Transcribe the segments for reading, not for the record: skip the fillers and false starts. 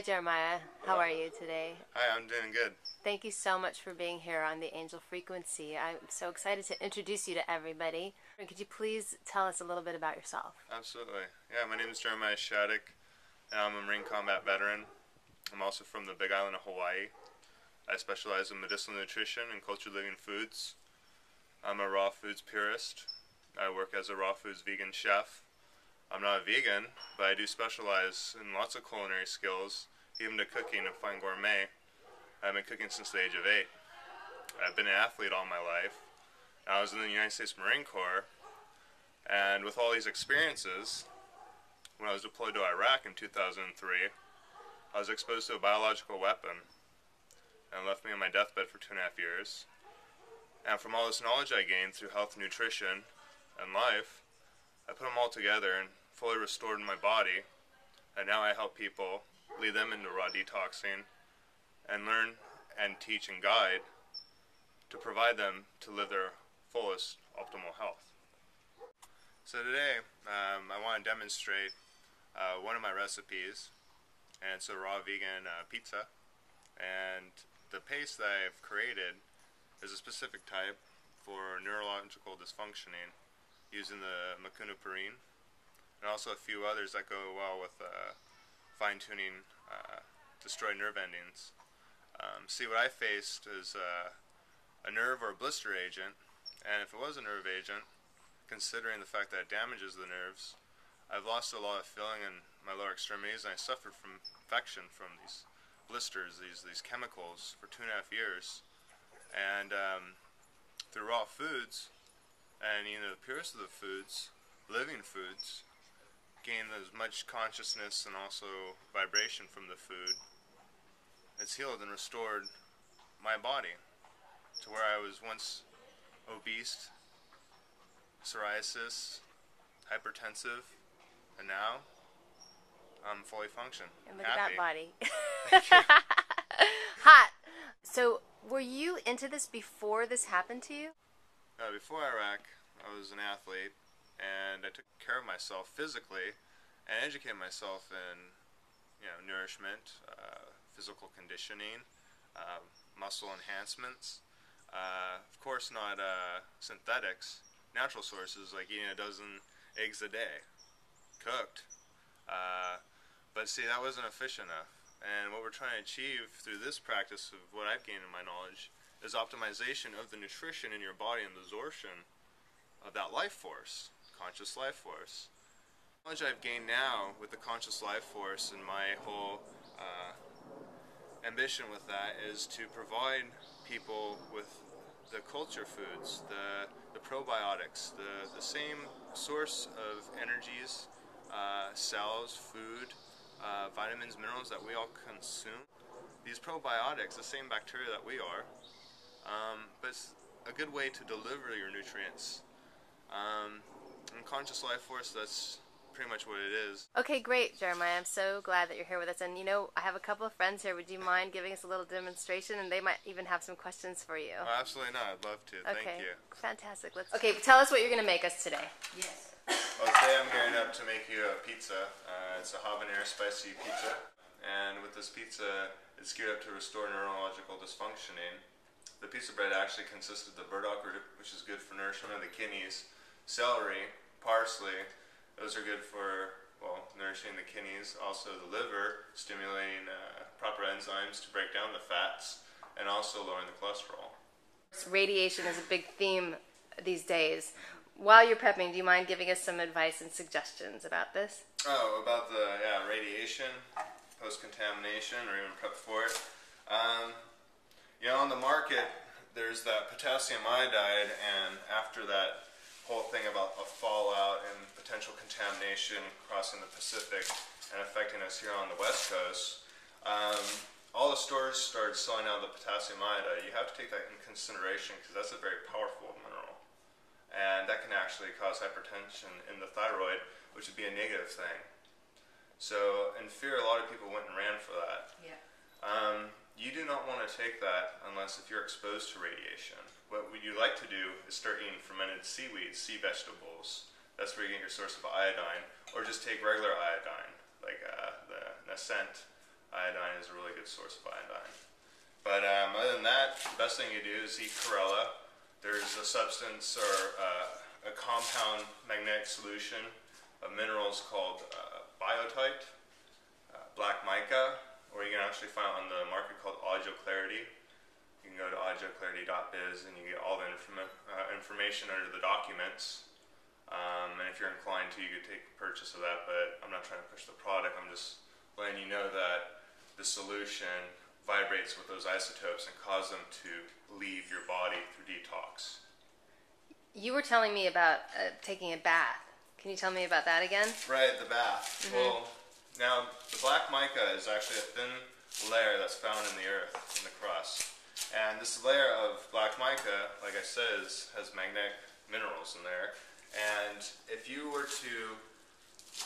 Jeremiah. How are you today? Hi, I'm doing good. Thank you so much for being here on the Angel Frequency. I'm so excited to introduce you to everybody. Could you please tell us a little bit about yourself? Absolutely. Yeah, my name is Jeremiah Shattuck, and I'm a Marine combat veteran. I'm also from the Big Island of Hawaii. I specialize in medicinal nutrition and cultured living foods. I'm a raw foods purist. I work as a raw foods vegan chef. I'm not a vegan, but I do specialize in lots of culinary skills, even to cooking and fine gourmet. I've been cooking since the age of 8. I've been an athlete all my life. I was in the United States Marine Corps, and with all these experiences, when I was deployed to Iraq in 2003, I was exposed to a biological weapon and left me on my deathbed for 2.5 years. And from all this knowledge I gained through health, nutrition, and life, I put them all together and fully restored my body. And now I help people, lead them into raw detoxing, and learn and teach and guide to provide them to live their fullest optimal health. So today, I want to demonstrate one of my recipes, and it's a raw vegan pizza. And the paste that I've created is a specific type for neurological dysfunctioning, using the macunaparine, and also a few others that go well with fine-tuning destroyed nerve endings. See, what I faced is a nerve or a blister agent, and if it was a nerve agent, considering the fact that it damages the nerves, I've lost a lot of feeling in my lower extremities, and I suffered from infection from these blisters, these chemicals, for 2.5 years. And through raw foods, and the purest of the foods, living foods, gain as much consciousness and also vibration from the food. It's healed and restored my body to where I was once obese, psoriasis, hypertensive, and now I'm fully functioning. And look happy. at that body. Hot. So, were you into this before this happened to you? Before Iraq, I was an athlete, and I took care of myself physically and educated myself in nourishment, physical conditioning, muscle enhancements. Of course not synthetics, natural sources like eating 12 eggs a day, cooked. But see, that wasn't efficient enough. And what we're trying to achieve through this practice of what I've gained in my knowledge is optimization of the nutrition in your body and the absorption of that life force, conscious life force. The knowledge I've gained now with the conscious life force and my whole ambition with that is to provide people with the culture foods, the probiotics, the same source of energies, cells, food, vitamins, minerals that we all consume. These probiotics, the same bacteria that we are, but it's a good way to deliver your nutrients. And conscious life force, that's pretty much what it is. Okay, great, Jeremiah. I'm so glad that you're here with us. And I have a couple of friends here. Would you mind giving us a little demonstration? And they might even have some questions for you. Oh, absolutely not. I'd love to. Okay. Thank you. Fantastic. Okay, tell us what you're going to make us today. Yes. Well, today I'm gearing up to make you a pizza. It's a habanero spicy pizza. And with this pizza, it's geared up to restore neurological dysfunctioning. The pizza bread actually consists of the burdock root, which is good for nourishment of the kidneys, celery, parsley. Those are good for, nourishing the kidneys. Also the liver, stimulating proper enzymes to break down the fats, and also lowering the cholesterol. Radiation is a big theme these days. While you're prepping, do you mind giving us some advice and suggestions about this? Oh, about the radiation, post-contamination, or even prep for it. On the market, there's that potassium iodide, and after that whole thing about a fallout and potential contamination crossing the Pacific and affecting us here on the West Coast, all the stores started selling out the potassium iodide. You have to take that in consideration because that's a very powerful mineral. And that can actually cause hypertension in the thyroid, which would be a negative thing. So in fear, a lot of people went and ran for that. Yeah. You do not want to take that unless if you're exposed to radiation. What you like to do is start eating fermented seaweeds, sea vegetables. That's where you get your source of iodine. Or just take regular iodine, like the Nascent Iodine is a really good source of iodine. But other than that, the best thing you do is eat chlorella. There's a substance or a compound magnetic solution of minerals called biotite, black mica, or you can actually find it on the market called audio clarity. You can go to audioclarity.biz and you get all the information under the documents. And if you're inclined to, you could take purchase of that, but I'm not trying to push the product. I'm just letting you know that the solution vibrates with those isotopes and cause them to leave your body through detox. You were telling me about taking a bath. Can you tell me about that again? Right, the bath. Mm-hmm. Well, now the black mica is actually a thin layer that's found in the earth, in the crust. And this layer of black mica, like I said, has magnetic minerals in there. And if you were to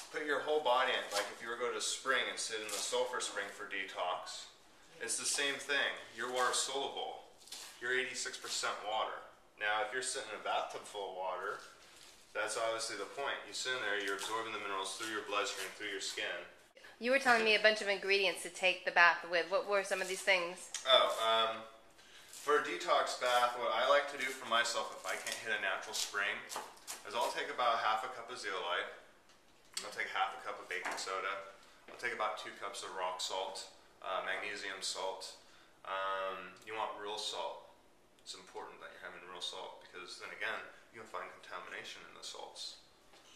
put your whole body in, like if you were to go to a spring and sit in the sulfur spring for detox, it's the same thing. Your water is soluble. You're 86% water. Now, if you're sitting in a bathtub full of water, that's obviously the point. You sit in there, you're absorbing the minerals through your bloodstream, through your skin. You were telling me a bunch of ingredients to take the bath with. What were some of these things? For a detox bath, what I like to do for myself if I can't hit a natural spring is I'll take about half a cup of zeolite. I'll take half a cup of baking soda. I'll take about 2 cups of rock salt, magnesium salt. You want real salt. It's important that you're having real salt because then again, you can find contamination in the salts.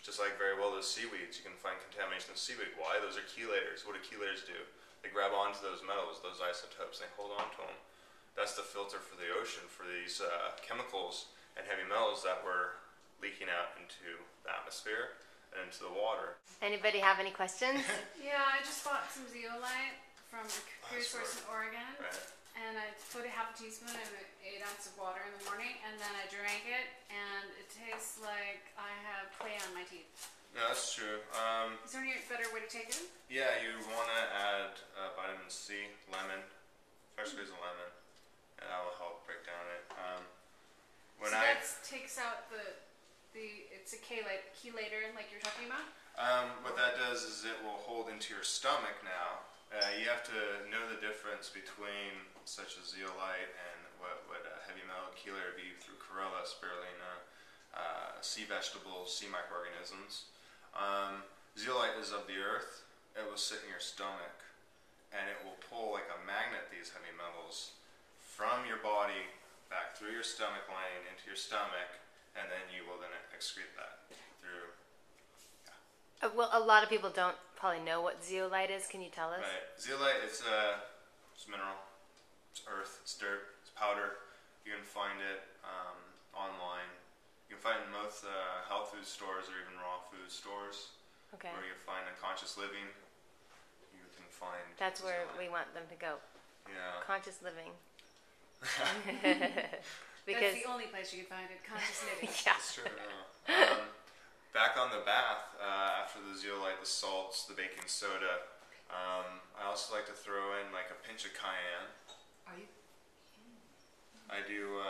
Just like very well those seaweeds, you can find contamination in seaweed. Why? Those are chelators. What do chelators do? They grab onto those metals, those isotopes, they hold on to them. That's the filter for the ocean for these chemicals and heavy metals that were leaking out into the atmosphere and into the water. Anybody have any questions? Yeah, I just bought some zeolite from a pure source in Oregon. Right. And I put a half a teaspoon in 8 ounces of water in the morning, and then I drank it, and it tastes like I have clay on my teeth. No, that's true. Is there any better way to take it? Yeah, you want to add vitamin C, lemon, fresh squeeze of lemon, and that will help break down it. That takes out it's a chelator like you're talking about? What that does is it will hold into your stomach now. You have to know the difference between such as zeolite and what heavy metal chelator be through chlorella, spirulina, sea vegetables, sea microorganisms. Zeolite is of the earth. It will sit in your stomach and it will pull like a magnet these heavy metals from your body back through your stomach lane into your stomach, and then you will then excrete that through. Well, a lot of people don't probably know what zeolite is. Can you tell us? Right. Zeolite, it's a mineral. It's earth. It's dirt. It's powder. You can find it online. You can find it in most health food stores or even raw food stores. Okay. Where you find a conscious living, you can find. That's where zeolite. we want them to go. Yeah. Conscious living. Because that's the only place you can find it. Conscious living. Yeah. That's true. Back on the bath, after the zeolite, the salts, the baking soda, I also like to throw in like a pinch of cayenne. Are you? I do.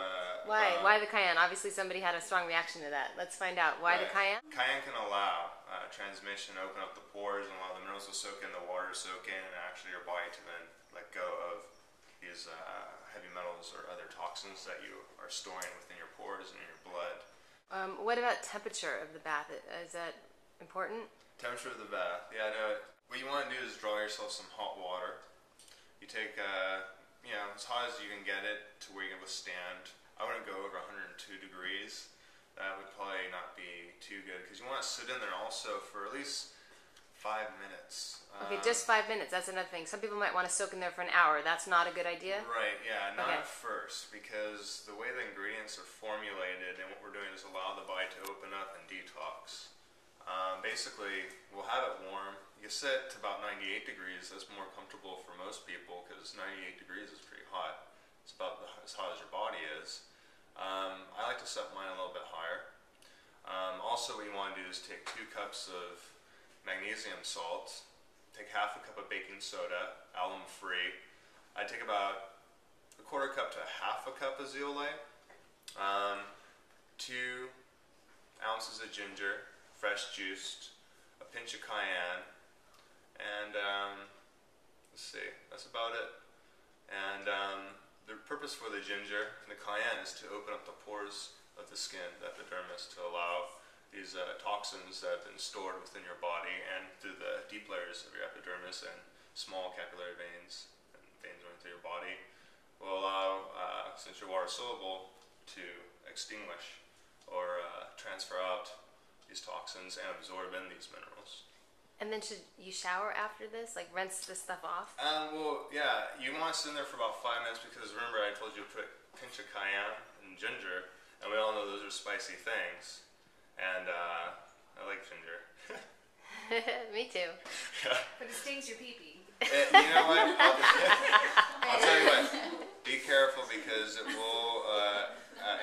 Why? Why the cayenne? Obviously somebody had a strong reaction to that. Let's find out. Why the cayenne? Cayenne can allow transmission, open up the pores, and allow the minerals to soak in, the water to soak in, and actually your body to then let go of these heavy metals or other toxins that you are storing within your pores and in your blood. What about temperature of the bath? Is that important? Temperature of the bath. Yeah, no. What you want to do is draw yourself some hot water. You take, as hot as you can get it to where you can withstand. I wouldn't go over 102 degrees. That would probably not be too good because you want to sit in there also for at least 5 minutes. Okay, just 5 minutes. That's another thing. Some people might want to soak in there for an hour. That's not a good idea? Right, yeah. Not Okay. at first because the way the ingredients are formulated and what we're doing is allow the body to open up and detox. Basically, we'll have it warm. You sit to about 98 degrees. That's more comfortable for most people because 98 degrees is pretty hot. It's about as hot as your body is. I like to set mine a little bit higher. Also, what you want to do is take 2 cups of magnesium salt, take half a cup of baking soda, alum-free. I take about a 1/4 cup to half a cup of zeolite, 2 ounces of ginger, fresh juiced, a pinch of cayenne, and let's see, that's about it. And the purpose for the ginger and the cayenne is to open up the pores of the skin, the epidermis, to allow these toxins that have been stored within your body and through the deep layers of your epidermis and small capillary veins and veins running through your body will allow, since you're water soluble, to extinguish or transfer out these toxins and absorb in these minerals. And then should you shower after this? Like rinse this stuff off? Well, yeah, you want to sit in there for about 5 minutes because remember I told you to put a pinch of cayenne and ginger, and we all know those are spicy things. And I like ginger. Me too. But it stings your pee-pee. You know what? I'll tell you what. Be careful because it will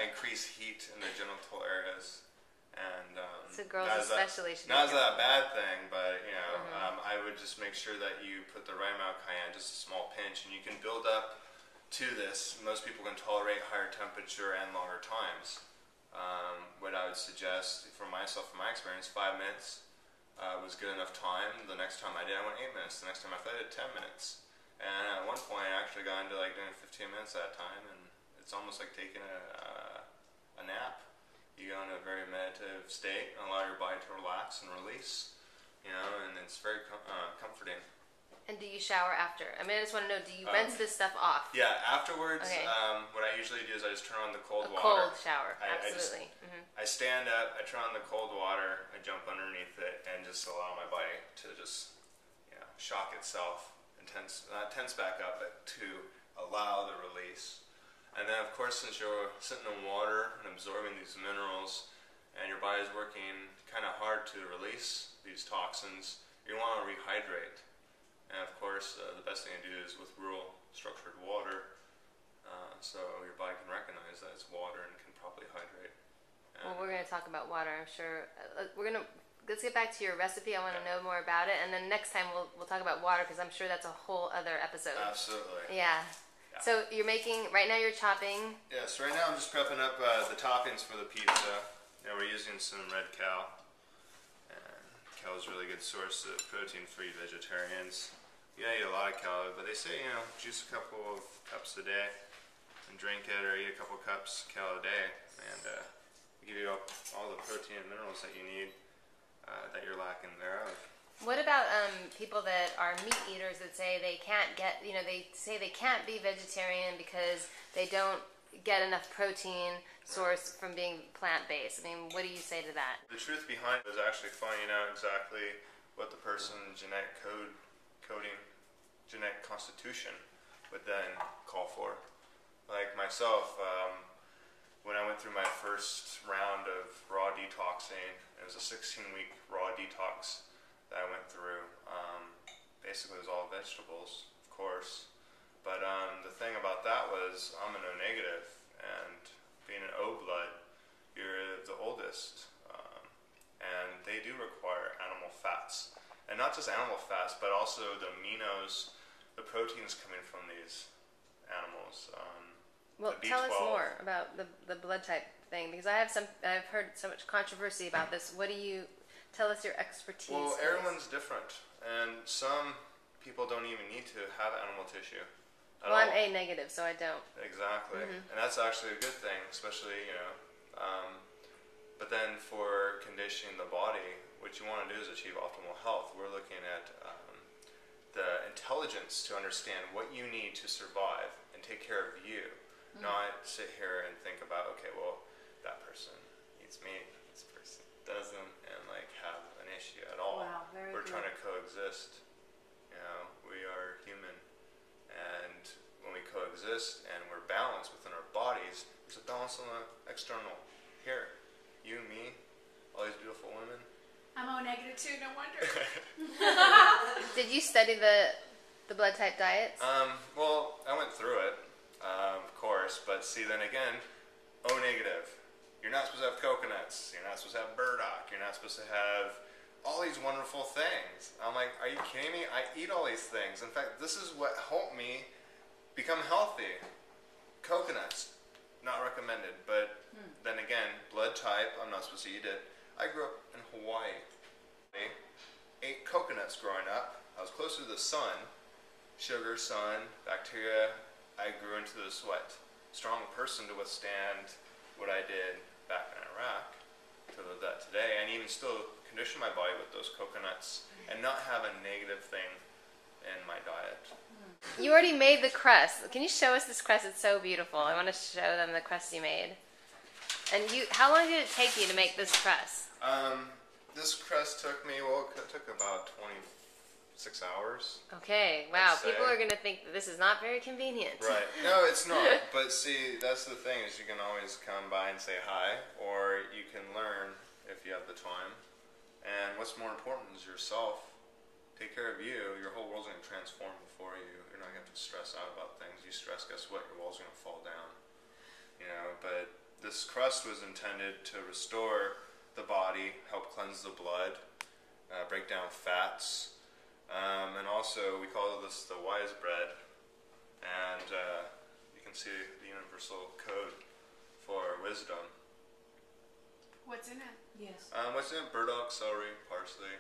increase heat in the genital areas. And so girls especially should not as a bad thing, but you know, I would just make sure that you put the right amount of cayenne, just a small pinch, and you can build up to this. Most people can tolerate higher temperature and longer times. What I would suggest for myself, from my experience, 5 minutes was good enough time. The next time I did, I went 8 minutes. The next time I did 10 minutes. And at one point, I actually got into like doing 15 minutes at a time, and it's almost like taking a nap. You go into a very meditative state and allow your body to relax and release, you know, and it's very comforting. And do you shower after? I mean, I just want to know, do you rinse this stuff off? Yeah, afterwards, okay. What I usually do is I just turn on the cold water. Cold shower, absolutely. I stand up, I turn on the cold water, I jump underneath it, and just allow my body to just, you know, shock itself, not tense back up, but to allow the release. And then, of course, since you're sitting in water and absorbing these minerals, and your body's working kind of hard to release these toxins, you want to rehydrate. And of course, the best thing to do is with rural structured water, so your body can recognize that it's water and can properly hydrate. Well, we're going to talk about water, I'm sure. Let's get back to your recipe. I want to know more about it, and then next time we'll talk about water because I'm sure that's a whole other episode. Absolutely. Yeah. So you're making, right now you're chopping. Yes, right now I'm just prepping up the toppings for the pizza. Yeah, we're using some red cow. And cow is a really good source of protein for you vegetarians. You gotta eat a lot of cow, but they say, you know, juice a couple of cups a day and drink it, or eat a couple cups of cow a day, and give you all the protein and minerals that you need that you're lacking thereof. What about people that are meat eaters that say they can't get, they say they can't be vegetarian because they don't get enough protein source from being plant-based? I mean, what do you say to that? The truth behind it is actually finding out exactly what the person's genetic constitution would then call for. Like myself, when I went through my first round of raw detoxing, it was a 16-week raw detox that I went through. Basically it was all vegetables, of course, but the thing about that was I'm an O negative, and being an O blood, you're the oldest, and they do require animal fats, and not just animal fats, but also the aminos, the proteins coming from these animals. Well, tell us more about the blood type thing, because I've heard so much controversy about this. What do you tell us your expertise? Well, everyone's different, and some people don't even need to have animal tissue. Well, I'm A negative, so I don't. Exactly, and that's actually a good thing, especially but then for conditioning the body, what you want to do is achieve optimal health. We're looking at the intelligence to understand what you need to survive and take care of you. Not sit here and think about, okay, well, that person eats meat, this person doesn't, and like have an issue at all. Wow, very We're good. trying to coexist. You know, we are human, and when we coexist and we're balanced within our bodies, there's a balance on the external. Here, you, me, all these beautiful women. I'm O negative too, no wonder. Did you study the blood type diets? Well, I went through it. Of course, but see, then again, O negative. You're not supposed to have coconuts. You're not supposed to have burdock. You're not supposed to have all these wonderful things. I'm like, are you kidding me? I eat all these things. In fact, this is what helped me become healthy. Coconuts, not recommended. But then again, blood type, I'm not supposed to eat it. I grew up in Hawaii. I ate coconuts growing up. I was closer to the sun. sugar, sun, bacteria, I grew into this strong person to withstand what I did back in Iraq, to live that today, and even still condition my body with those coconuts and not have a negative thing in my diet. You already made the crust. Can you show us this crust? It's so beautiful. I want to show them the crust you made. And how long did it take you to make this crust? This crust took me, it took about 26 hours. Okay, wow. People are going to think that this is not very convenient. Right. No, it's not. But see, that's the thing, is you can always come by and say hi, or you can learn if you have the time. And what's more important is yourself. Take care of you. Your whole world's going to transform before you. You're not going to have to stress out about things. You stress, guess what? Your wall's going to fall down. But this crust was intended to restore the body, help cleanse the blood, break down fats, and also we call this the wise bread, and you can see the universal code for wisdom. What's in it? Yes. What's in it? Burdock, celery, parsley,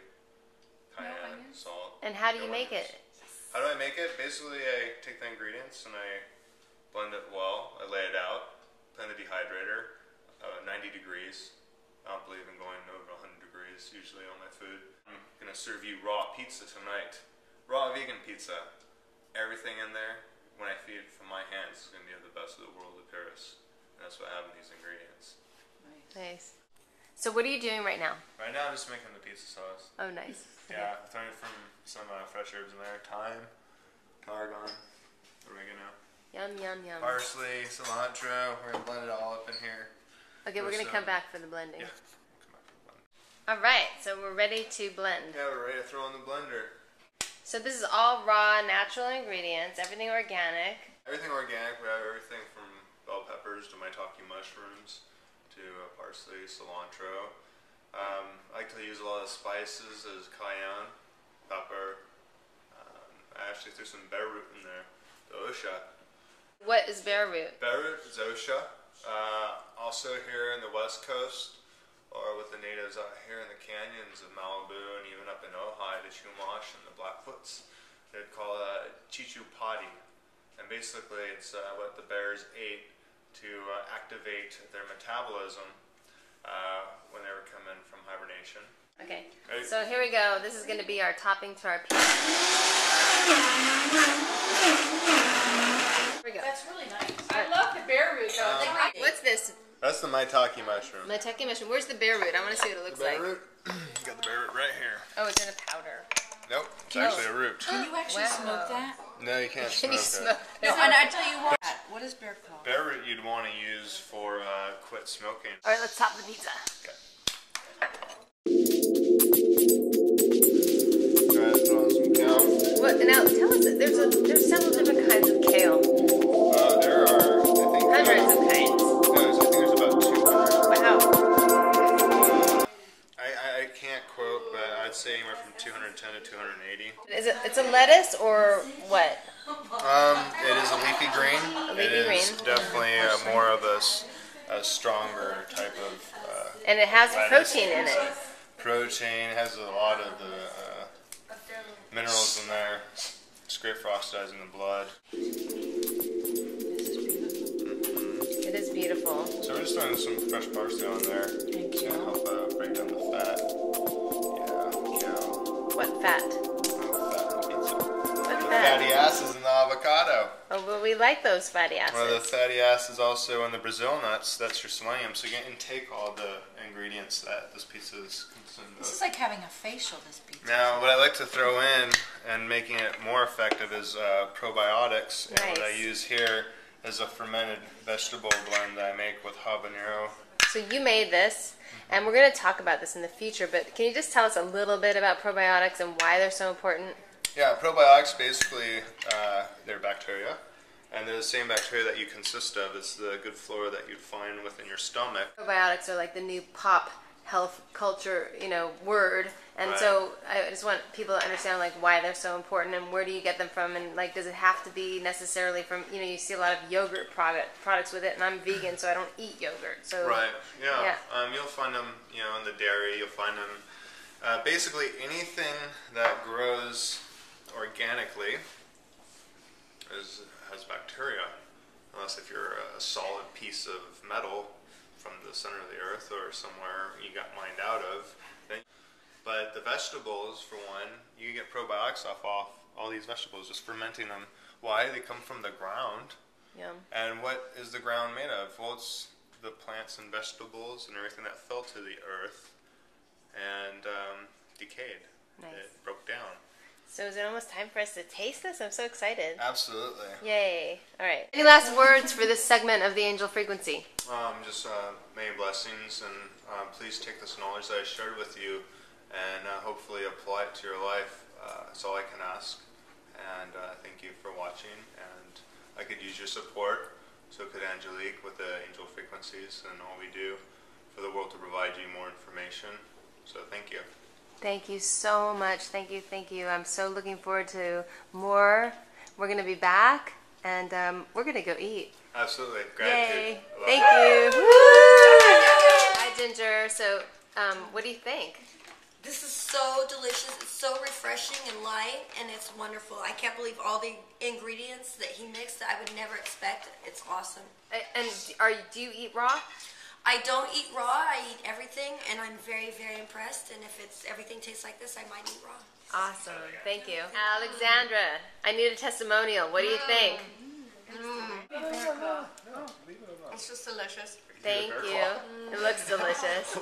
cayenne, salt. And how do you make it? How do I make it? Basically, I take the ingredients and I blend it well. I lay it out, put in the dehydrator, 90 degrees. I don't believe in going over 100 degrees usually on my food. I'm going to serve you raw pizza tonight. Raw vegan pizza. Everything in there, when I feed it from my hands, is going to be the best of the world of Paris. And that's what I have in these ingredients. Nice. So what are you doing right now? Right now I'm just making the pizza sauce. Oh, nice. Yeah, throwing it from some fresh herbs in there. Thyme, tarragon, oregano. Yum, yum, yum. Parsley, cilantro. We're going to blend it all up in here. Okay, we're going to come back for the blending. Yeah. Come back for the blending. All right, so we're ready to blend. Yeah, we're ready to throw in the blender. So this is all raw, natural ingredients, everything organic. Everything organic. We have everything from bell peppers to maitake mushrooms to parsley, cilantro. I like to use a lot of spices as cayenne, pepper. I actually threw some bear root in there, the osha. What is bear root? Bear root is osha. Also here in the West Coast, or with the natives out here in the canyons of Malibu and even up in Ojai, the Chumash and the Blackfoots, they'd call it chichu padi. And basically it's what the bears ate to activate their metabolism when they were coming from hibernation. Okay, so here we go. This is going to be our topping to our pizza. Here we go. That's really nice. I love the bear root though. What's this? That's the maitake mushroom. Maitake mushroom. Where's the bear root? I want to see what it looks like. Bear root? Got the bear root right here. Oh, it's in a powder. Nope, it's actually a root. Can you actually smoke that? No, you can't Can you smoke smoke it. No, and I tell you what. What is bear called? Bear root you'd want to use for quit smoking. All right, let's top the pizza. Okay. Try to throw on some kale. What? Now, tell us. There's several different kinds of kale. There are, I think, Hundreds of kinds. No, I think there's about 200. Wow. I can't quote, but I'd say anywhere from 210 to 280. It's a lettuce or what? It is a leafy green. Leafy it is green. definitely more of a stronger type of And it has lettuce. protein in it. Protein, has a lot of the minerals in there. It's great for oxidizing the blood. It is beautiful. So we're just throwing some fresh parsley on there. Thank It's going to help break down the fat. Yeah, What fat? fat in pizza. What The fat? fatty acids in the avocado. Oh, well, we like those fatty One of the acids. fatty acids also in the Brazil nuts, that's your selenium. So you can intake all the ingredients that this pizza is consumed This of. is like having a facial, this pizza. Now, what I like to throw in and making it more effective is probiotics. And what I Nice. use here is a fermented vegetable blend that I make with habanero. So you made this, and we're going to talk about this in the future, but can you just tell us a little bit about probiotics and why they're so important? Yeah, probiotics basically, they're bacteria. And they're the same bacteria that you consist of. It's the good flora that you'd find within your stomach. Probiotics are like the new pop health culture, word. And Right. so I just want people to understand like why they're so important and where do you get them from, and like does it have to be necessarily from, you see a lot of yogurt products with it, and I'm vegan so I don't eat yogurt. So Right, yeah. Yeah. You'll find them, in the dairy. You'll find them basically anything that grows organically has bacteria, unless if you're a solid piece of metal from the center of the earth or somewhere you got mined out of. But the vegetables, for one, you get probiotics off all these vegetables, just fermenting them. Why? They come from the ground. Yum. And what is the ground made of? Well, it's the plants and vegetables and everything that fell to the earth and decayed. Nice. It broke down. So is it almost time for us to taste this? I'm so excited. Absolutely. Yay. All right. Any last words for this segment of the Angel Frequency? Just many blessings, and please take this knowledge that I shared with you and hopefully apply it to your life. That's all I can ask. And thank you for watching. And I could use your support. So could Angelique with the Angel Frequencies and all we do for the world to provide you more information. So thank you. Thank you so much. Thank you. Thank you. I'm so looking forward to more. We're going to be back, and we're going to go eat. Absolutely. Yay. Gratitude. I love Thank it. you. Woo! Hi, Ginger. So what do you think? This is so delicious. It's so refreshing and light, and it's wonderful. I can't believe all the ingredients that he mixed that I would never expect. It's awesome. And do you eat raw? I don't eat raw. I eat everything, and I'm very, very impressed. And if everything tastes like this, I might eat raw. Awesome. Thank you. Alexandra, I need a testimonial. What do you think? It's just delicious. Thank you. It looks delicious.